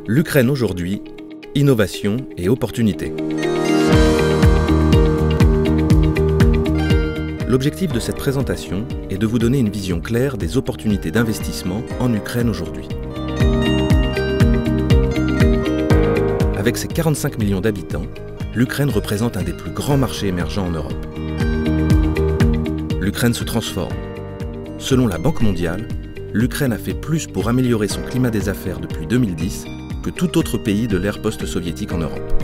L'Ukraine aujourd'hui, innovation et opportunités. L'objectif de cette présentation est de vous donner une vision claire des opportunités d'investissement en Ukraine aujourd'hui. Avec ses 45 millions d'habitants, l'Ukraine représente un des plus grands marchés émergents en Europe. L'Ukraine se transforme. Selon la Banque mondiale, l'Ukraine a fait plus pour améliorer son climat des affaires depuis 2010 que tout autre pays de l'ère post-soviétique en Europe.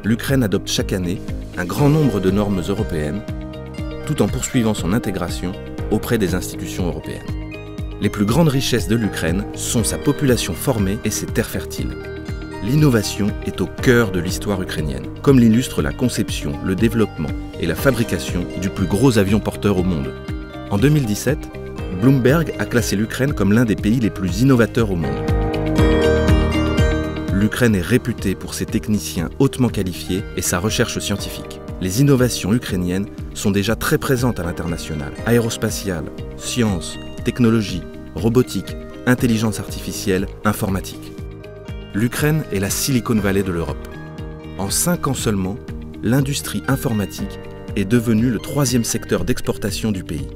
L'Ukraine adopte chaque année un grand nombre de normes européennes, tout en poursuivant son intégration auprès des institutions européennes. Les plus grandes richesses de l'Ukraine sont sa population formée et ses terres fertiles. L'innovation est au cœur de l'histoire ukrainienne, comme l'illustre la conception, le développement et la fabrication du plus gros avion porteur au monde. En 2017, Bloomberg a classé l'Ukraine comme l'un des pays les plus innovateurs au monde. L'Ukraine est réputée pour ses techniciens hautement qualifiés et sa recherche scientifique. Les innovations ukrainiennes sont déjà très présentes à l'international. Aérospatiale, sciences, technologie, robotique, intelligence artificielle, informatique. L'Ukraine est la Silicon Valley de l'Europe. En 5 ans seulement, l'industrie informatique est devenue le 3e secteur d'exportation du pays.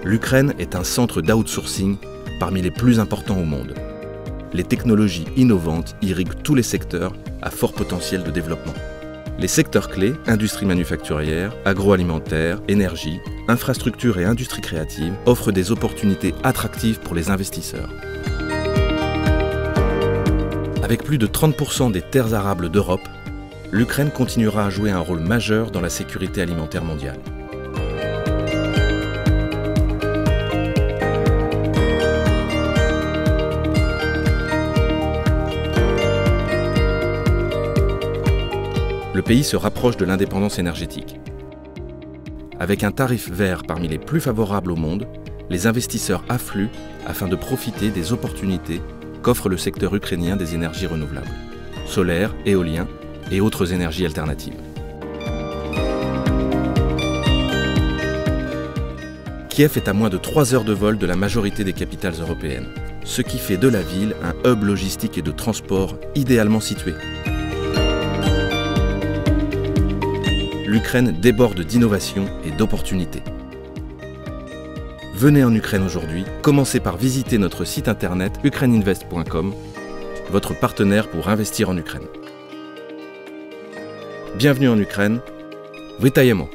L'Ukraine est un centre d'outsourcing parmi les plus importants au monde. Les technologies innovantes irriguent tous les secteurs à fort potentiel de développement. Les secteurs clés, industrie manufacturière, agroalimentaire, énergie, infrastructure et industrie créative, offrent des opportunités attractives pour les investisseurs. Avec plus de 30% des terres arables d'Europe, l'Ukraine continuera à jouer un rôle majeur dans la sécurité alimentaire mondiale. Le pays se rapproche de l'indépendance énergétique. Avec un tarif vert parmi les plus favorables au monde, les investisseurs affluent afin de profiter des opportunités qu'offre le secteur ukrainien des énergies renouvelables, solaire, éolien et autres énergies alternatives. Kiev est à moins de 3 heures de vol de la majorité des capitales européennes, ce qui fait de la ville un hub logistique et de transport idéalement situé. L'Ukraine déborde d'innovation et d'opportunités. Venez en Ukraine aujourd'hui, commencez par visiter notre site internet ukraineinvest.com, votre partenaire pour investir en Ukraine. Bienvenue en Ukraine, Vitajemo!